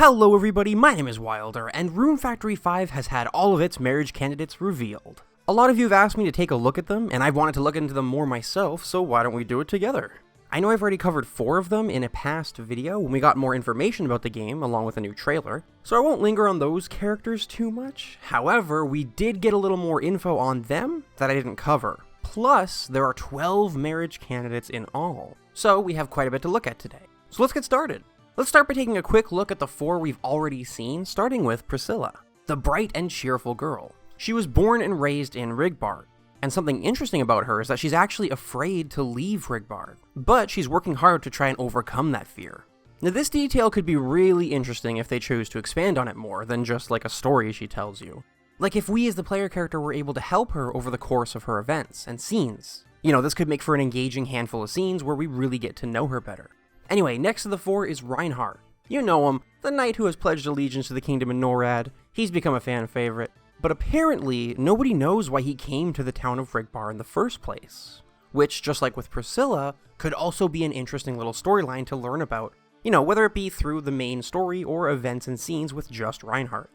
Hello everybody, my name is Wilder, and Rune Factory 5 has had all of its marriage candidates revealed. A lot of you have asked me to take a look at them, and I've wanted to look into them more myself, so why don't we do it together? I know I've already covered 4 of them in a past video when we got more information about the game along with a new trailer, so I won't linger on those characters too much. However, we did get a little more info on them that I didn't cover. Plus, there are 12 marriage candidates in all, so we have quite a bit to look at today. So let's get started. Let's start by taking a quick look at the 4 we've already seen, starting with Priscilla, the bright and cheerful girl. She was born and raised in Rigbard, and something interesting about her is that she's actually afraid to leave Rigbard, but she's working hard to try and overcome that fear. Now this detail could be really interesting if they chose to expand on it more than just like a story she tells you. Like if we as the player character were able to help her over the course of her events and scenes. You know, this could make for an engaging handful of scenes where we really get to know her better. Anyway, next to the 4 is Reinhardt. You know him, the knight who has pledged allegiance to the kingdom in Norad. He's become a fan favorite. But apparently, nobody knows why he came to the town of Rigbar in the first place. Which, just like with Priscilla, could also be an interesting little storyline to learn about. You know, whether it be through the main story or events and scenes with just Reinhardt.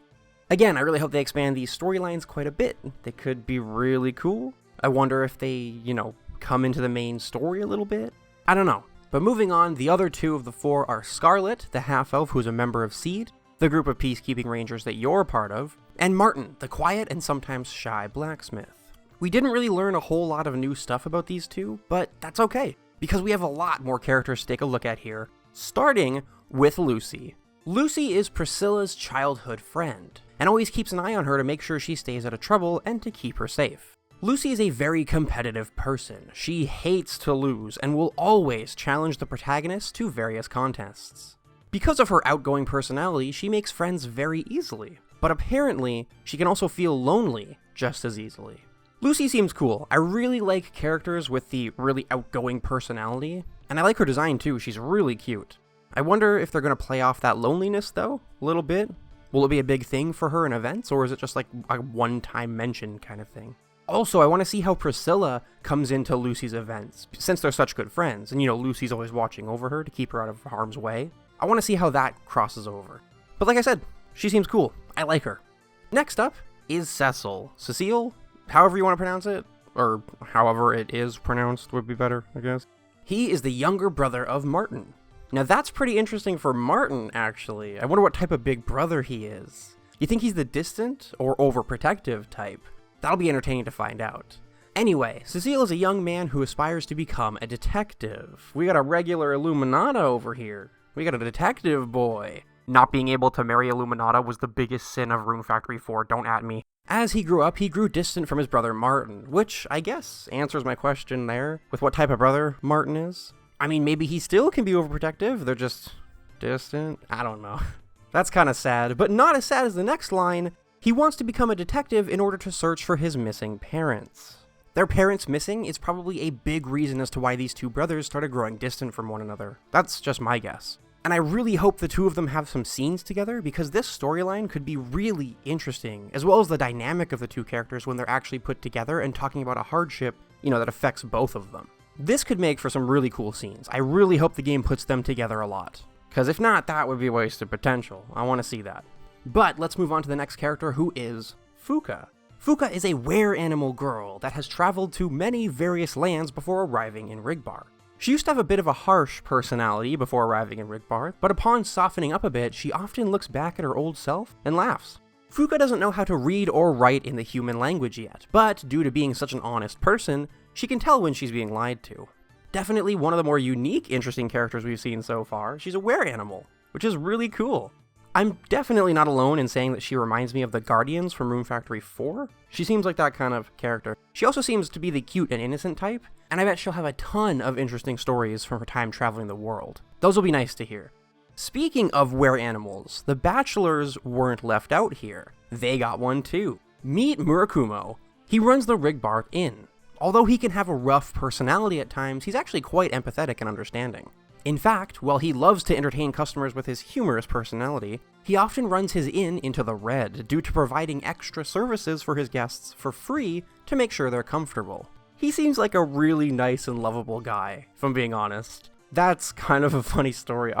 Again, I really hope they expand these storylines quite a bit. They could be really cool. I wonder if they, you know, come into the main story a little bit. I don't know. But moving on, the other 2 of the 4 are Scarlett, the half-elf who's a member of Seed, the group of peacekeeping rangers that you're a part of, and Martin, the quiet and sometimes shy blacksmith. We didn't really learn a whole lot of new stuff about these 2, but that's okay, because we have a lot more characters to take a look at here, starting with Lucy. Lucy is Priscilla's childhood friend, and always keeps an eye on her to make sure she stays out of trouble and to keep her safe. Lucy is a very competitive person. She hates to lose and will always challenge the protagonist to various contests. Because of her outgoing personality, she makes friends very easily, but apparently, she can also feel lonely just as easily. Lucy seems cool. I really like characters with the really outgoing personality, and I like her design too, she's really cute. I wonder if they're going to play off that loneliness though, a little bit. Will it be a big thing for her in events, or is it just like a one-time mention kind of thing? Also, I want to see how Priscilla comes into Lucy's events, since they're such good friends, and you know, Lucy's always watching over her to keep her out of harm's way. I want to see how that crosses over. But like I said, she seems cool. I like her. Next up is Cecil. Cecil? However you want to pronounce it, or however it is pronounced would be better, I guess. He is the younger brother of Martin. Now that's pretty interesting for Martin, actually. I wonder what type of big brother he is. You think he's the distant or overprotective type? That'll be entertaining to find out. Anyway, Cecil is a young man who aspires to become a detective. We got a regular Illuminata over here. We got a detective boy. Not being able to marry Illuminata was the biggest sin of Rune Factory 4, don't at me. As he grew up, he grew distant from his brother Martin, which I guess answers my question there, with what type of brother Martin is. I mean, maybe he still can be overprotective, they're just distant? I don't know. That's kinda sad, but not as sad as the next line. He wants to become a detective in order to search for his missing parents. Their parents missing is probably a big reason as to why these 2 brothers started growing distant from one another. That's just my guess. And I really hope the 2 of them have some scenes together, because this storyline could be really interesting, as well as the dynamic of the 2 characters when they're actually put together and talking about a hardship, you know, that affects both of them. This could make for some really cool scenes. I really hope the game puts them together a lot. Because if not, that would be wasted potential. I want to see that. But let's move on to the next character, who is Fuka. Fuka is a were-animal girl that has traveled to many various lands before arriving in Rigbar. She used to have a bit of a harsh personality before arriving in Rigbar, but upon softening up a bit, she often looks back at her old self and laughs. Fuka doesn't know how to read or write in the human language yet, but due to being such an honest person, she can tell when she's being lied to. Definitely one of the more unique, interesting characters we've seen so far. She's a were-animal, which is really cool. I'm definitely not alone in saying that she reminds me of the Guardians from Rune Factory 4. She seems like that kind of character. She also seems to be the cute and innocent type, and I bet she'll have a ton of interesting stories from her time traveling the world. Those will be nice to hear. Speaking of were-animals, the bachelors weren't left out here. They got one too. Meet Murako. He runs the Rigbar Inn. Although he can have a rough personality at times, he's actually quite empathetic and understanding. In fact, while he loves to entertain customers with his humorous personality, he often runs his inn into the red due to providing extra services for his guests for free to make sure they're comfortable. He seems like a really nice and lovable guy, if I'm being honest. That's kind of a funny story.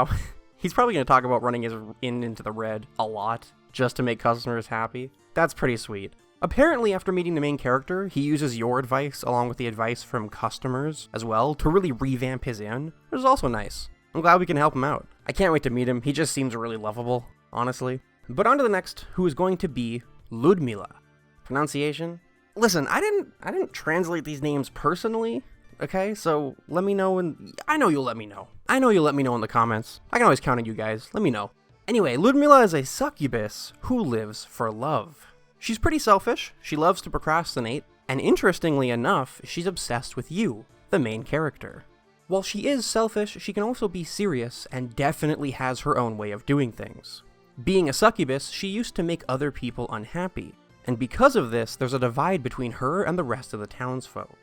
He's probably going to talk about running his inn into the red a lot, just to make customers happy. That's pretty sweet. Apparently, after meeting the main character, he uses your advice along with the advice from customers as well to really revamp his inn, which is also nice. I'm glad we can help him out. I can't wait to meet him. He just seems really lovable, honestly. But on to the next, who is going to be Ludmila. Pronunciation? Listen, I didn't translate these names personally, okay? So let me know, and I know you'll let me know. I know you'll let me know in the comments. I can always count on you guys. Let me know. Anyway, Ludmila is a succubus who lives for love. She's pretty selfish, she loves to procrastinate, and interestingly enough, she's obsessed with you, the main character. While she is selfish, she can also be serious and definitely has her own way of doing things. Being a succubus, she used to make other people unhappy, and because of this, there's a divide between her and the rest of the townsfolk.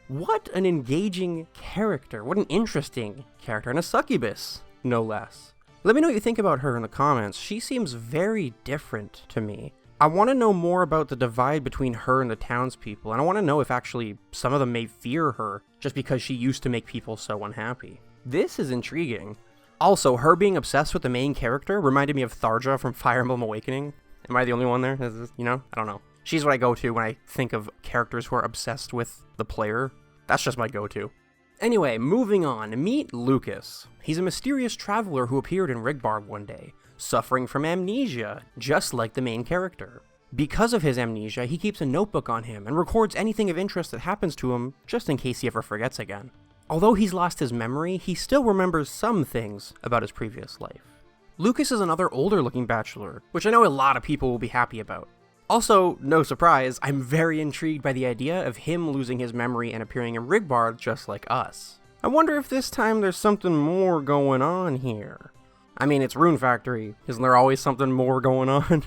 What an engaging character, what an interesting character, and a succubus, no less. Let me know what you think about her in the comments. She seems very different to me. I want to know more about the divide between her and the townspeople, and I want to know if actually some of them may fear her just because she used to make people so unhappy. This is intriguing. Also, her being obsessed with the main character reminded me of Tharja from Fire Emblem Awakening. Am I the only one there? You know? I don't know. She's what I go to when I think of characters who are obsessed with the player. That's just my go-to. Anyway, moving on. Meet Lucas. He's a mysterious traveler who appeared in Rigbarb one day, suffering from amnesia, just like the main character. Because of his amnesia, he keeps a notebook on him and records anything of interest that happens to him, just in case he ever forgets again. Although he's lost his memory, he still remembers some things about his previous life. Lucas is another older-looking bachelor, which I know a lot of people will be happy about. Also, no surprise, I'm very intrigued by the idea of him losing his memory and appearing in Rigbarb just like us. I wonder if this time there's something more going on here. I mean, it's Rune Factory. Isn't there always something more going on?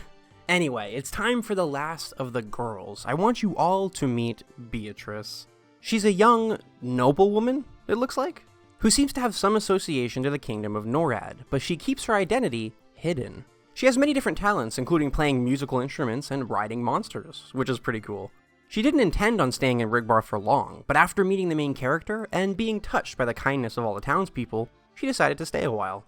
Anyway, it's time for the last of the girls. I want you all to meet Beatrice. She's a young noblewoman, it looks like, who seems to have some association to the kingdom of Norad, but she keeps her identity hidden. She has many different talents, including playing musical instruments and riding monsters, which is pretty cool. She didn't intend on staying in Rigbarb for long, but after meeting the main character and being touched by the kindness of all the townspeople, she decided to stay a while.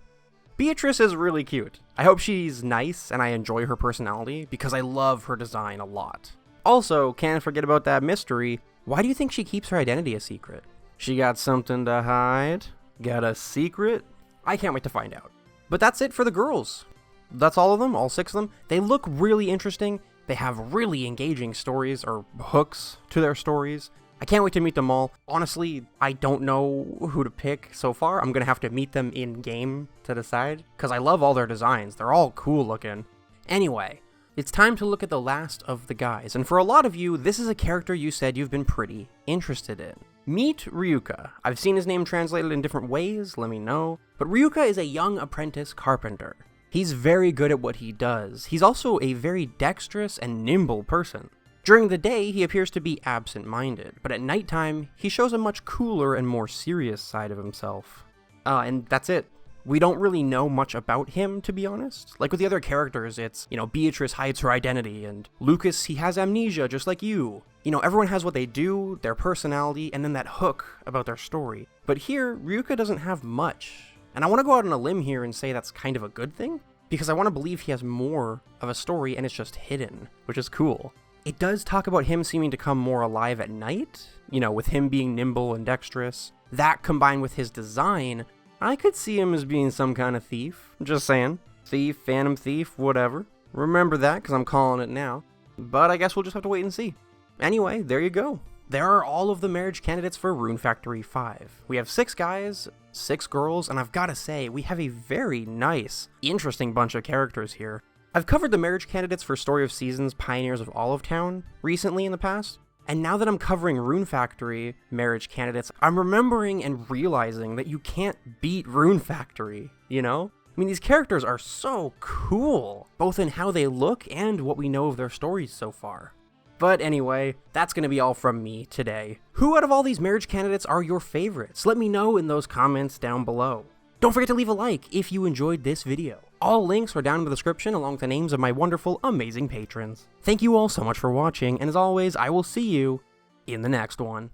Beatrice is really cute. I hope she's nice and I enjoy her personality because I love her design a lot. Also, can't forget about that mystery. Why do you think she keeps her identity a secret? She got something to hide? Got a secret? I can't wait to find out. But that's it for the girls. That's all of them, all 6 of them. They look really interesting. They have really engaging stories or hooks to their stories. I can't wait to meet them all. Honestly, I don't know who to pick so far. I'm going to have to meet them in-game to decide, because I love all their designs. They're all cool looking. Anyway, it's time to look at the last of the guys, and for a lot of you, this is a character you said you've been pretty interested in. Meet Ryuka. I've seen his name translated in different ways, let me know, but Ryuka is a young apprentice carpenter. He's very good at what he does. He's also a very dexterous and nimble person. During the day, he appears to be absent-minded, but at nighttime, he shows a much cooler and more serious side of himself. And that's it. We don't really know much about him, to be honest. Like with the other characters, it's, Beatrice hides her identity, and Lucas, he has amnesia, just like you. Everyone has what they do, their personality, and then that hook about their story. But here, Ryuka doesn't have much. And I want to go out on a limb here and say that's kind of a good thing, because I want to believe he has more of a story and it's just hidden, which is cool. It does talk about him seeming to come more alive at night, with him being nimble and dexterous. That combined with his design, I could see him as being some kind of thief. Just saying. Thief, phantom thief, whatever. Remember that, because I'm calling it now. But I guess we'll just have to wait and see. Anyway, there you go. There are all of the marriage candidates for Rune Factory 5. We have 6 guys, 6 girls, and I've gotta say, we have a very nice, interesting bunch of characters here. I've covered the marriage candidates for Story of Seasons Pioneers of Olive Town recently in the past, and now that I'm covering Rune Factory marriage candidates, I'm remembering and realizing that you can't beat Rune Factory, I mean, these characters are so cool, both in how they look and what we know of their stories so far. But anyway, that's going to be all from me today. Who out of all these marriage candidates are your favorites? Let me know in those comments down below. Don't forget to leave a like if you enjoyed this video. All links are down in the description along with the names of my wonderful, amazing patrons. Thank you all so much for watching, and as always, I will see you in the next one.